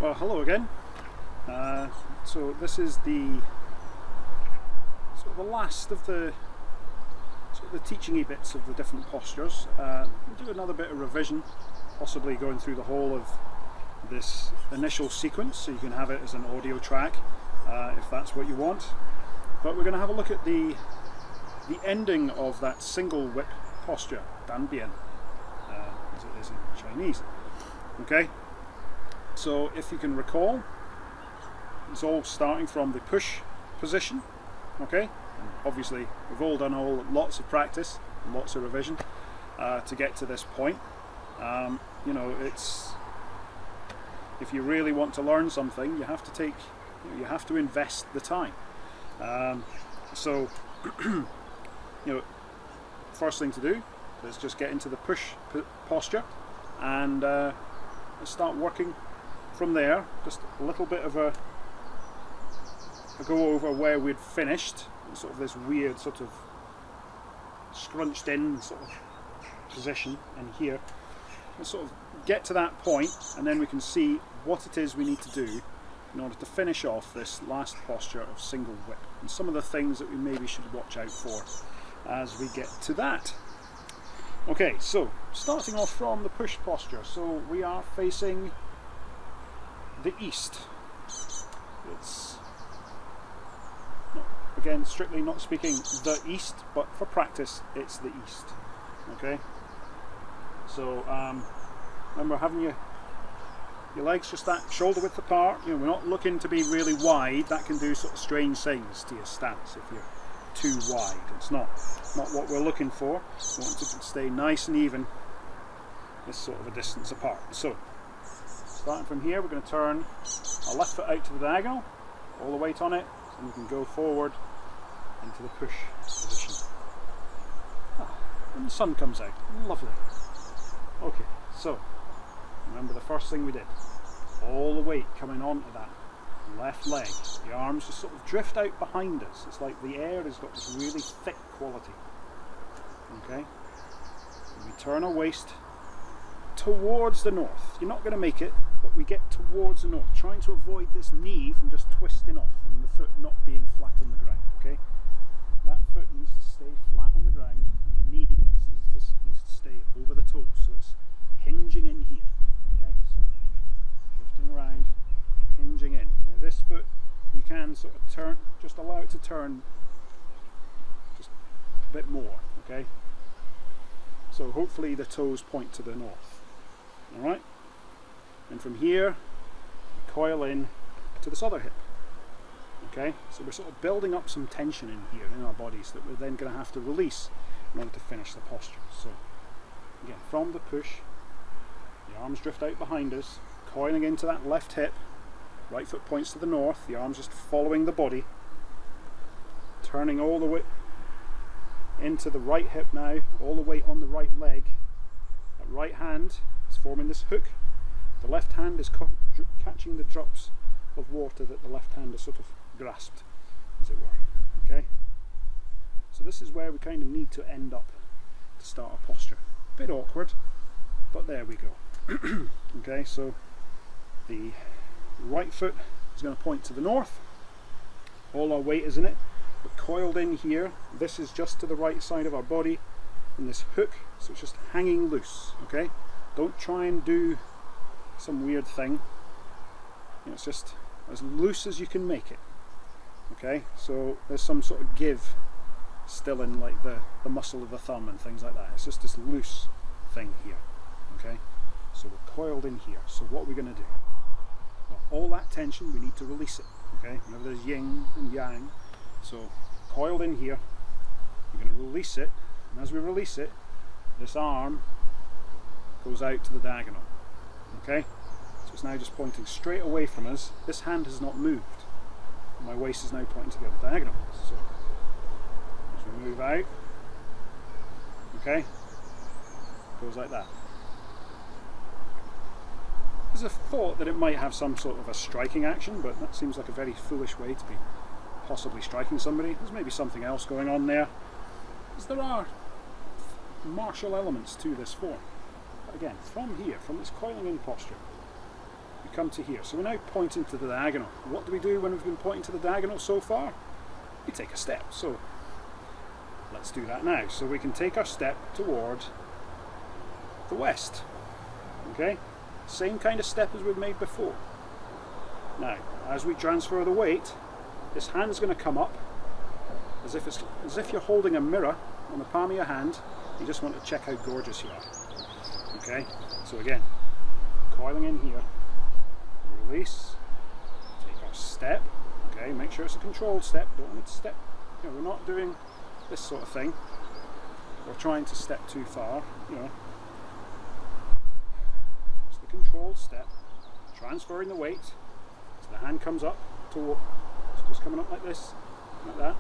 Well, hello again. So this is the sort of the last of the teaching-y bits of the different postures. We'll do another bit of revision, possibly going through the whole of this initial sequence, so you can have it as an audio track if that's what you want. But we're going to have a look at the ending of that single whip posture, Dan Bien, as it is in Chinese. Okay. So if you can recall, it's all starting from the push position, okay? And obviously we've all done lots of practice, lots of revision to get to this point. You know, if you really want to learn something, you have to invest the time. So you know, first thing to do is just get into the push posture and start working from there. Just a little bit of a go over where we'd finished, sort of this weird sort of scrunched in sort of position in here. Let's sort of get to that point, and then we can see what it is we need to do in order to finish off this last posture of single whip, and some of the things that we maybe should watch out for as we get to that. Okay, so starting off from the push posture, so we are facing the east. It's not, again, strictly not speaking the east, but for practice it's the east. Okay, so remember having your legs just that shoulder width apart. You know, we're not looking to be really wide. That can do sort of strange things to your stance if you're too wide. It's not what we're looking for. We want to stay nice and even, this sort of a distance apart. So starting from here, we're going to turn our left foot out to the diagonal, all the weight on it, and we can go forward into the push position. And the sun comes out, lovely. Okay, so remember the first thing we did, all the weight coming onto that left leg. The arms just sort of drift out behind us. It's like the air has got this really thick quality. Okay, and we turn our waist towards the north. You're not going to make it, but we get towards the north, trying to avoid this knee from just twisting off and the foot not being flat on the ground. Okay, that foot needs to stay flat on the ground, and the knee needs to stay over the toes, so it's hinging in here. Okay, so drifting around, hinging in. Now this foot, you can sort of turn, just allow it to turn just a bit more. Okay, so hopefully the toes point to the north. Alright, and from here coil in to this other hip. Okay, so we're sort of building up some tension in here in our bodies that we're then going to have to release in order to finish the posture. So again, from the push, the arms drift out behind us, coiling into that left hip, right foot points to the north, the arms just following the body, turning all the way into the right hip now, all the weight on the right leg. That right hand is forming this hook, the left hand is catching the drops of water that the left hand has sort of grasped, as it were. Okay, so this is where we kind of need to end up to start a posture. A bit awkward, but there we go. Okay, so the right foot is going to point to the north, all our weight is in it, but coiled in here. This is just to the right side of our body in this hook, so it's just hanging loose. Okay, don't try and do some weird thing, you know, it's just as loose as you can make it. Okay, so there's some sort of give still in like the muscle of the thumb and things like that. It's just this loose thing here. Okay, so we're coiled in here. So what are we going to do? Well, all that tension, we need to release it. Okay, remember there's yin and yang. So coiled in here, we're going to release it, and as we release it, this arm goes out to the diagonal. Okay, so it's now just pointing straight away from us. This hand has not moved. My waist is now pointing to the other diagonal. So as we move out, okay, goes like that. There's a thought that it might have some sort of a striking action, but that seems like a very foolish way to be possibly striking somebody. There's maybe something else going on there, because there are martial elements to this form. But again, from here, from this coiling in posture, we we come to here. So we're now pointing to the diagonal. What do we do when we've been pointing to the diagonal so far? We take a step. So let's do that now. So we can take our step toward the west. Okay? Same kind of step as we've made before. Now, as we transfer the weight, this hand's going to come up as if you're holding a mirror on the palm of your hand. You just want to check how gorgeous you are. Okay? So again, coiling in here, release, take our step. Okay, make sure it's a controlled step. Don't want it to step. You know, we're not doing this sort of thing. We're trying to step too far. You know, it's the controlled step. Transferring the weight. So the hand comes up to, it's just coming up like this, like that,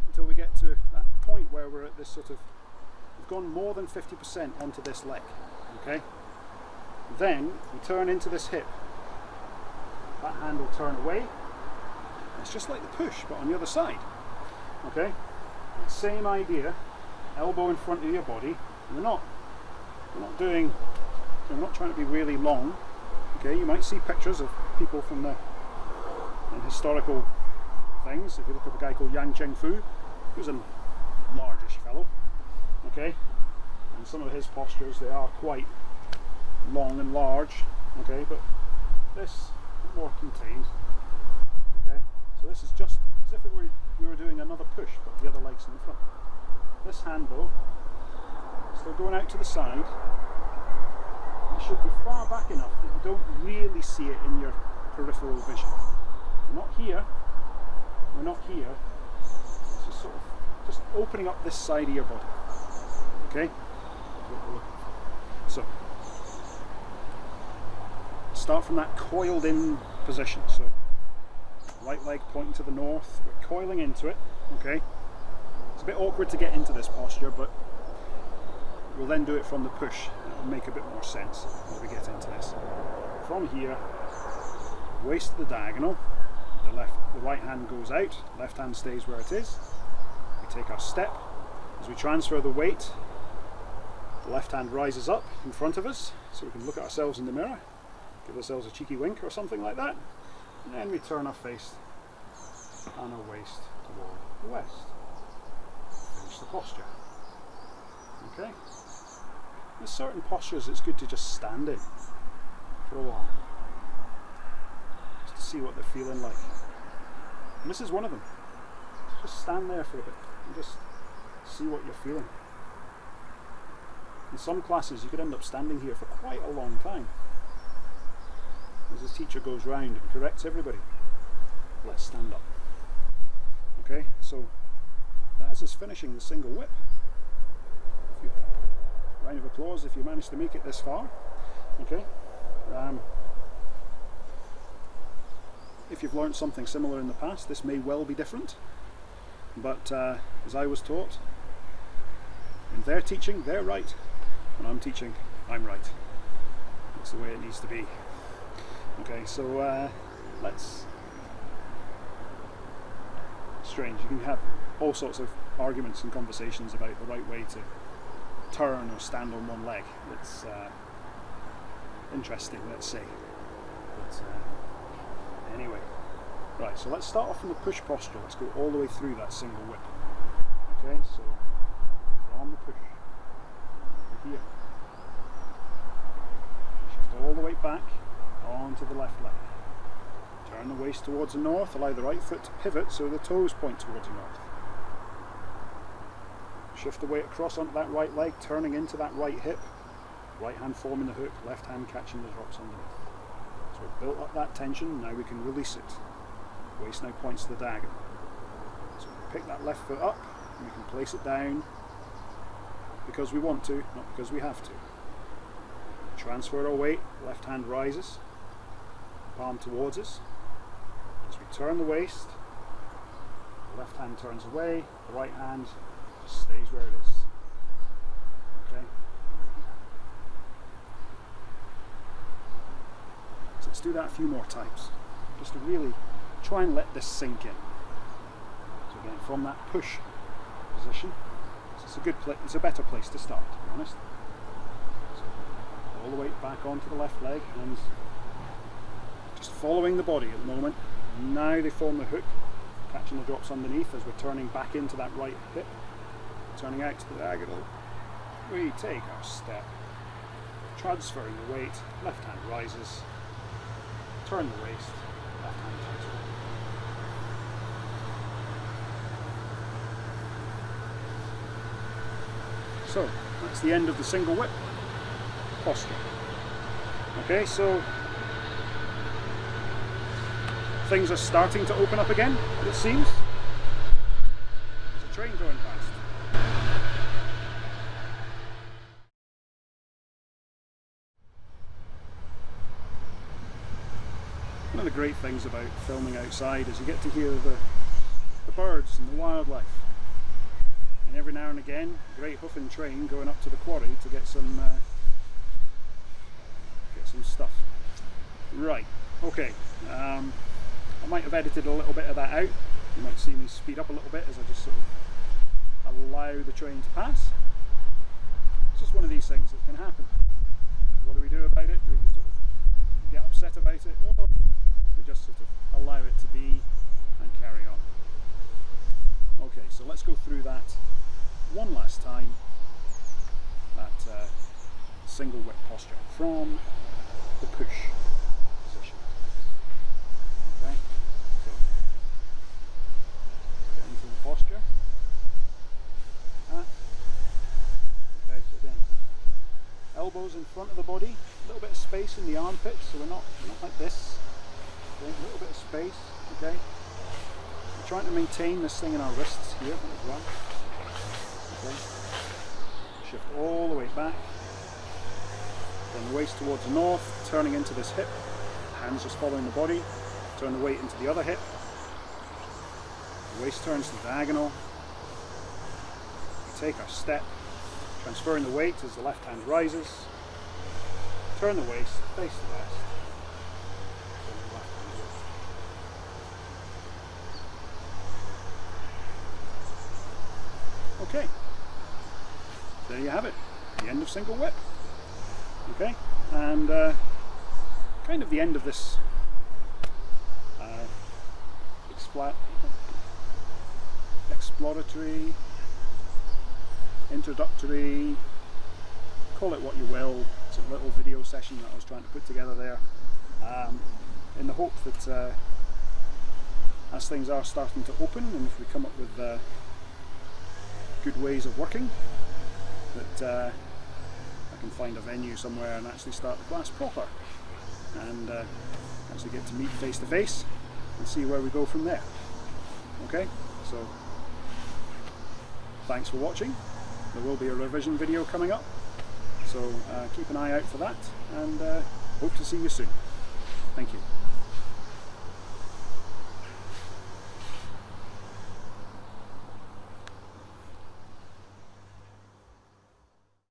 until we get to that point where we're at this sort of, we've gone more than 50% onto this leg. Okay. Then we turn into this hip. That hand will turn away. It's just like the push, but on the other side. Okay? Same idea. Elbow in front of your body. We're not doing, we're not trying to be really long. Okay? You might see pictures of people from the historical things. If you look up a guy called Yang Chengfu, who's a largish fellow. Okay? And some of his postures, they are quite long and large. Okay? But this is more contained. Okay? So this is just as if we were doing another push, but the other leg's in the front. This hand though, still going out to the side. It should be far back enough that you don't really see it in your peripheral vision. We're not here. We're not here. It's just sort of just opening up this side of your body. Okay? That's what we're looking for. So start from that coiled in position. So right leg pointing to the north, we're coiling into it. Okay, it's a bit awkward to get into this posture, but we'll then do it from the push. It'll make a bit more sense when we get into this. From here, waist to the diagonal, the right hand goes out, left hand stays where it is. We take our step. As we transfer the weight, the left hand rises up in front of us, so we can look at ourselves in the mirror. Give ourselves a cheeky wink or something like that, and then we turn our face and our waist toward the west. Finish the posture. Okay? There's certain postures it's good to just stand in for a while, just to see what they're feeling like. And this is one of them. Just stand there for a bit and just see what you're feeling. In some classes you could end up standing here for quite a long time. As the teacher goes round and corrects everybody. Let's stand up. Okay, so that is us finishing the single whip. Round of applause if you managed to make it this far. Okay. If you've learned something similar in the past, this may well be different. But as I was taught, when they're teaching, they're right. When I'm teaching, I'm right. That's the way it needs to be. Okay, so let's... Strange, you can have all sorts of arguments and conversations about the right way to turn or stand on one leg. It's interesting, let's say. But anyway, right, so let's start off in the push posture. Let's go all the way through that single whip. Okay, so from the push, over here. Shift all the way back onto the left leg. Turn the waist towards the north, allow the right foot to pivot so the toes point towards the north. Shift the weight across onto that right leg, turning into that right hip. Right hand forming the hook, left hand catching the drops underneath. So we've built up that tension, now we can release it. Waist now points to the diagonal. So we pick that left foot up, and we can place it down because we want to, not because we have to. Transfer our weight, left hand rises, palm towards us. As we turn the waist, the left hand turns away, the right hand just stays where it is. Okay? So let's do that a few more times, just to really try and let this sink in. So again, from that push position, so it's a good place, it's a better place to start, to be honest. So all the weight back onto the left leg, hands just following the body at the moment. Now they form the hook, catching the drops underneath as we're turning back into that right hip, turning out to the diagonal. We take our step, transferring the weight, left hand rises, turn the waist, left hand turns away. So that's the end of the single whip posture. Okay, so things are starting to open up again, it seems. There's a train going past. One of the great things about filming outside is you get to hear the birds and the wildlife. And every now and again, a great hoofing train going up to the quarry to get some stuff. Right, okay. I might have edited a little bit of that out. You might see me speed up a little bit as I just sort of allow the train to pass. It's just one of these things that can happen. What do we do about it? Do we sort of get upset about it, or we just sort of allow it to be and carry on? Okay, so let's go through that one last time, that single whip posture from the push position. Okay, so get into the posture. Okay, so again, elbows in front of the body, a little bit of space in the armpits, so we're not like this. Okay, a little bit of space. Okay, we're trying to maintain this thing in our wrists here as well. Okay. Shift all the way back, then the waist towards the north, turning into this hip, hands just following the body, turn the weight into the other hip, the waist turns to the diagonal, we take our step, transferring the weight as the left hand rises, turn the waist, face the west, turn the left hand over. Okay. There you have it, the end of single whip. Okay, and kind of the end of this exploratory, introductory, call it what you will, it's a little video session that I was trying to put together there, in the hope that as things are starting to open, and if we come up with good ways of working, that I can find a venue somewhere and actually start the class proper, and actually get to meet face to face and see where we go from there. Okay, so thanks for watching. There will be a revision video coming up, so keep an eye out for that, and hope to see you soon. Thank you.